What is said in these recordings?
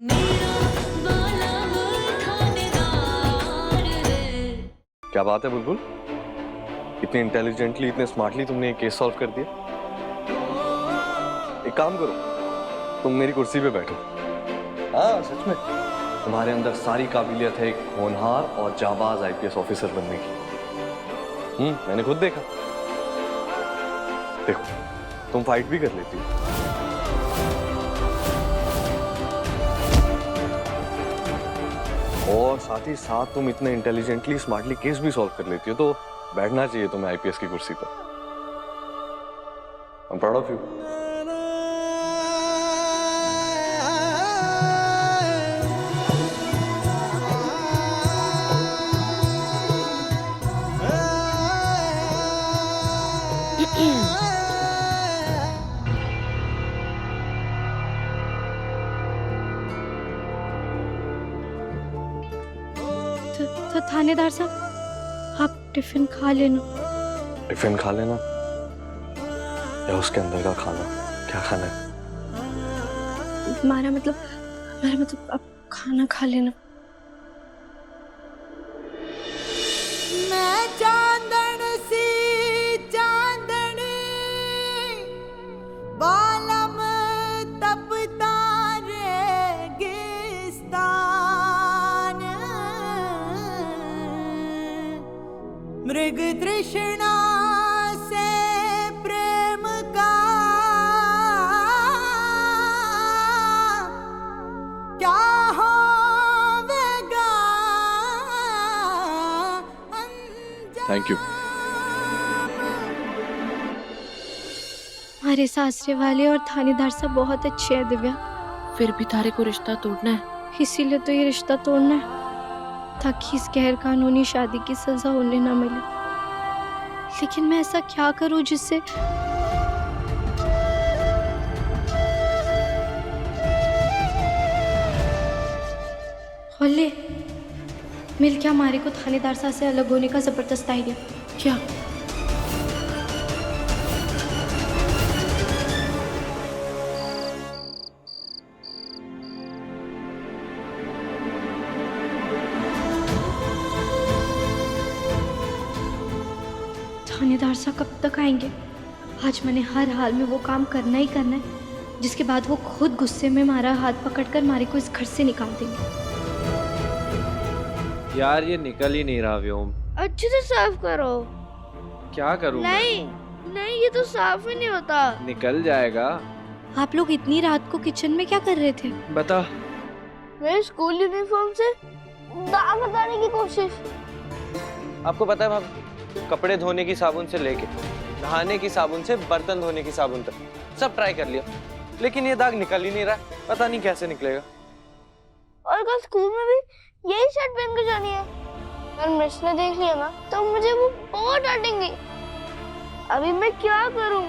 क्या बात है बुलबुल, इतनी इंटेलिजेंटली इतने स्मार्टली तुमने ये केस सॉल्व कर दिया। एक काम करो, तुम मेरी कुर्सी पे बैठो। हाँ सच में, तुम्हारे अंदर सारी काबिलियत है एक होनहार और जाबाज आईपीएस ऑफिसर बनने की। मैंने खुद देखा। देखो तुम फाइट भी कर लेती हो। और साथ ही साथ तुम इतने इंटेलिजेंटली स्मार्टली केस भी सॉल्व कर लेती हो, तो बैठना चाहिए तुम्हें आईपीएस की कुर्सी पर। I'm proud of you. तो थानेदार साहब, आप टिफिन खा लेना। टिफिन खा लेना या उसके अंदर का खाना? क्या खाना है? हमारा मतलब आप खाना खा लेना। मैं चांदन सी चांदनी बालम तपता रेगिस्तान, मृग तृष्णा से प्रेम का क्या होवेगा। Thank you. हमारे सासरे वाले और थानेदार साहब बहुत अच्छे हैं दिव्या। फिर भी तारे को रिश्ता तोड़ना है। इसीलिए तो ये रिश्ता तोड़ना है, ताकि इस गैर कानूनी शादी की सजा उन्हें ना मिले। लेकिन मैं ऐसा क्या करूं जिससे होले मिल क्या हमारे को थानेदार साहब से अलग होने का जबरदस्त आइडिया। क्या? थानेदार साहब कब तक आएंगे? आज मैंने हर हाल में वो काम करना ही करना है, जिसके बाद वो खुद गुस्से में हमारा हाथ पकड़कर हमारे को इस घर से निकाल देंगे। यार ये निकल ही नहीं रहा व्योम। अच्छे से साफ करो। क्या करूं मैं? नहीं ये तो साफ ही नहीं होता। निकल जाएगा। आप लोग इतनी रात को किचन में क्या कर रहे थे? बता। मेरे स्कूल यूनिफॉर्म से दाग हटाने की कोशिश। आपको पता है भाभी, कपड़े धोने की साबुन से लेके नहाने की साबुन से बर्तन धोने की साबुन तक सब ट्राई कर लिया, लेकिन ये दाग निकल ही नहीं रहा। पता नहीं कैसे निकलेगा। और कल स्कूल में भी यही शर्ट पहन के जानी है। अगर मिस ने देख लिया ना तो मुझे वो बहुत डांटेंगी। अभी मैं क्या करूं?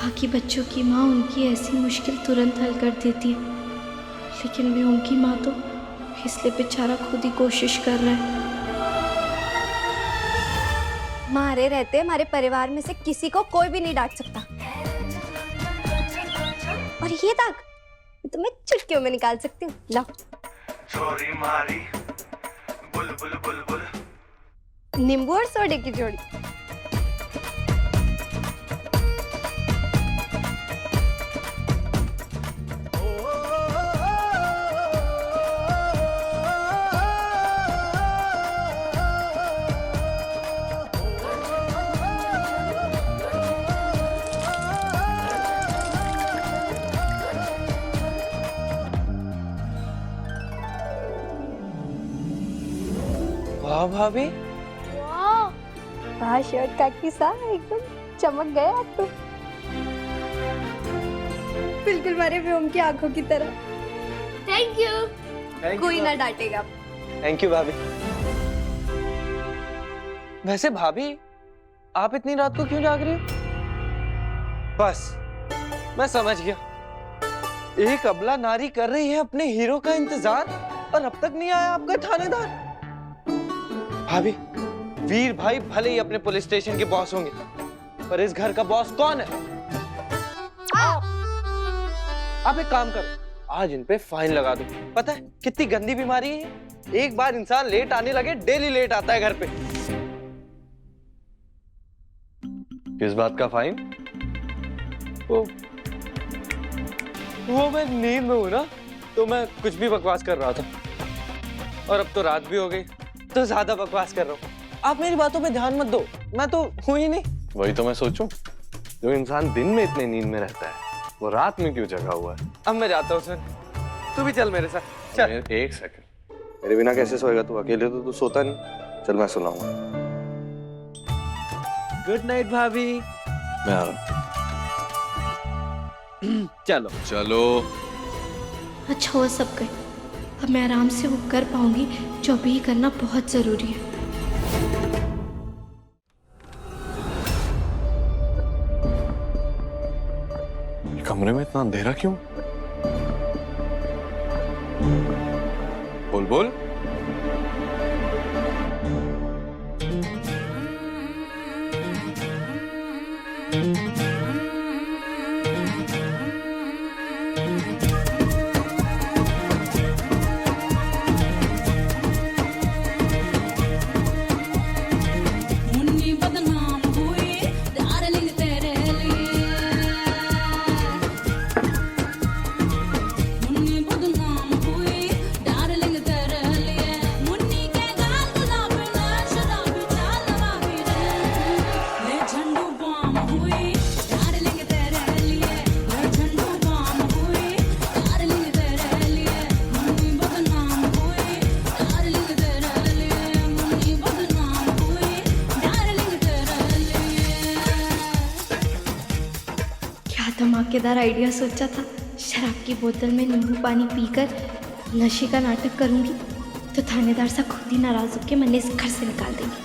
बाकी बच्चों की माँ उनकी ऐसी मुश्किल तुरंत हल कर देती है, लेकिन वे उनकी माँ तो इसलिए बेचारा खुद ही कोशिश कर रहा है। हमारे रहते हमारे परिवार में से किसी को कोई भी नहीं डांट सकता। और ये दाग तो मैं चुटकियों में निकाल सकती हूँ। लो। चोरी मारी बुलबुल बुलबुल। नींबू और सोडे की जोड़ी। वाह भाभी। वाह शर्ट का किस्सा एकदम चमक गया आप तो। बिल्कुल हमारे व्योम की आंखों की तरह। Thank you. कोई ना डांटेगा। थैंक यू भाभी। वैसे भाभी, आप इतनी रात को क्यों जाग रही हो? बस मैं समझ गया। एक अबला नारी कर रही है अपने हीरो का इंतजार और अब तक नहीं आया आपका थानेदार। भाभी, वीर भाई भले ही अपने पुलिस स्टेशन के बॉस होंगे, पर इस घर का बॉस कौन है? आप एक काम करो, आज इन पे फाइन लगा दूं। पता है कितनी गंदी बीमारी है ये? एक बार इंसान लेट आने लगे, डेली लेट आता है घर पे। किस बात का फाइन? वो मैं नींद में हूं ना, तो मैं कुछ भी बकवास कर रहा था। और अब तो रात भी हो गई, तो ज्यादा बकवास कर रहा हूँ। आप मेरी बातों पे ध्यान मत दो, मैं तो हूं ही नहीं। वही तो मैं सोचूं, जो इंसान दिन में इतने नींद में रहता है वो रात में क्यों जगा हुआ है? अब मैं जाता हूँ सुन, तू भी चल मेरे साथ। चल। एक सेकंड, मेरे बिना कैसे सोएगा तू? अकेले तो तू सोता नहीं। चल मैं सुलाऊंगा। गुड नाइट भाभी। मैं आ रहा हूँ। चलो चलो। अच्छा हुआ सब गए, अब मैं आराम से वो कर पाऊंगी जो अभी करना बहुत ज़रूरी है। कमरे में इतना अंधेरा क्यों? बोल बोल। मुन्नी बदनाम हुई डार्लिंग तेरे लिए, मुन्नी बदनाम हुई डार्लिंग तेरे लिए, मुन्नी के गाल गुलाबी ने शराबी चाल नवाबी रे, मैं झंडू बम हुई डार्लिंग तेरे लिए, मैं झंडू बम हुई डार्लिंग तेरे लिए, मुन्नी बदनाम हुई डार्लिंग तेरे लिए, मुन्नी बदनाम हुई डार्लिंग तेरे लिए। क्या धमाकेदार आइडिया सोचा था। शराब की बोतल में नींबू पानी पीकर नशे का नाटक करूंगी तो थानेदार साहब खुद ही नाराज होकर मैंने इस घर से निकाल देंगे।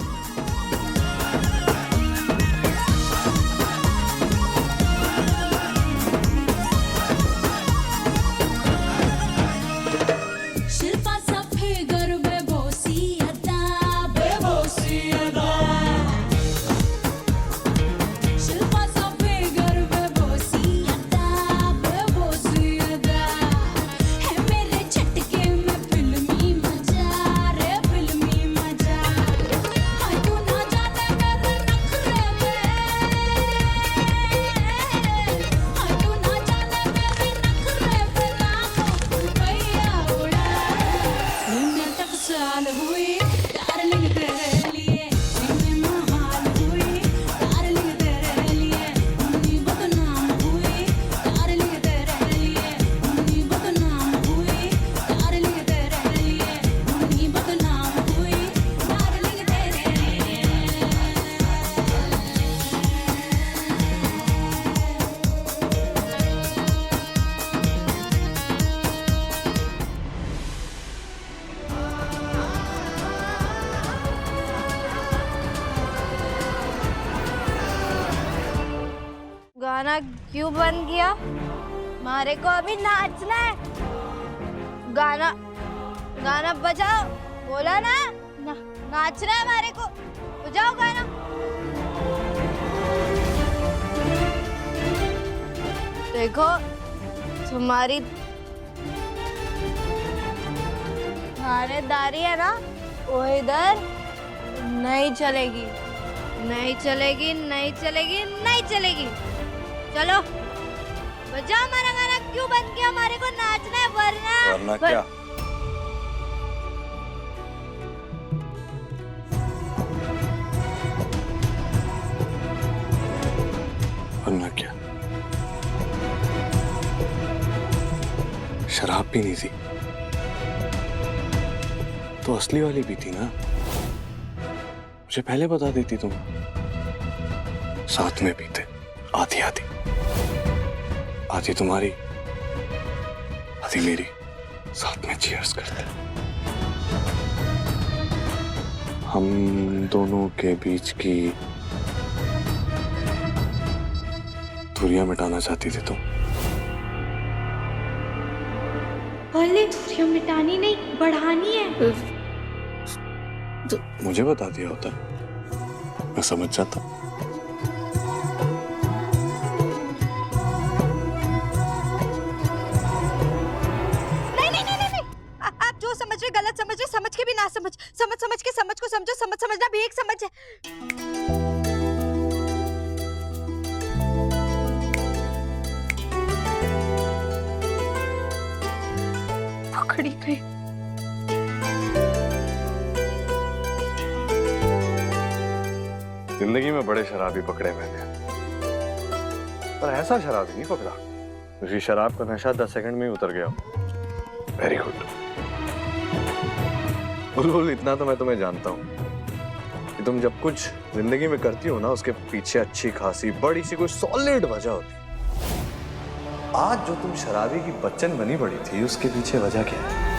शिल्पा सफे घर बेबोसी अदा, बेबोसी अदा, शिल्पा सफे घर बेबोसी अदा, बेबोसी अदा, है मेरे झटके में फिल्मी मजा रे, फिल्मी मजा, हाय तू ना जाने मेरे नखरे में, हाय तू ना जाने मेरे नखरे पे लाखों रुपया उड़ा, दुनिया तक साल हुई डार्लिंग तेरे लिए, मैं महाल हुई डार्लिंग तेरे लिए, मुन्नी बदनाम हुई डार्लिंग तेरे लिए, मुन्नी बदनाम हुई डार्लिंग तेरे लिए, मुन्नी बदनाम हुई डार्लिंग तेरे लिए। गाना क्यों बंद किया? मारे को अभी नाचना है। गाना गाना बजाओ, बोला ना, नाचना है मारे को, बजाओ गाना। देखो तुम्हारी थानेदारी है ना, वो इधर नहीं चलेगी, नहीं चलेगी, नहीं चलेगी, नहीं चलेगी। चलो बजाओ हमारा गाना। क्यों बंद किया? हमारे को नाचना है, वरना क्या? वरना क्या? शराब पीनी थी तो असली वाली भी थी ना, मुझे पहले बता देती तुम। साथ में पीते, आधी आधी, आधी तुम्हारी आधी मेरी, साथ में चीयर्स करते। हम दोनों के बीच की दूरियां मिटाना चाहती थी तुम। बोले दूरियां मिटानी नहीं, बढ़ानी है। मुझे बता दिया होता, मैं समझ जाता। समझ के समझ को समझो, समझना भी एक समझ है। पकड़ी गई। जिंदगी में बड़े शराबी पकड़े मैंने, पर ऐसा शराबी नहीं पकड़ा जिसकी शराब का नशा 10 सेकंड में ही उतर गया। Very good. बुलबुल, इतना तो मैं तुम्हें जानता हूँ कि तुम जब कुछ जिंदगी में करती हो ना, उसके पीछे अच्छी खासी बड़ी सी कोई सॉलिड वजह होती है। आज जो तुम शराबी की बच्चन बनी पड़ी थी, उसके पीछे वजह क्या है?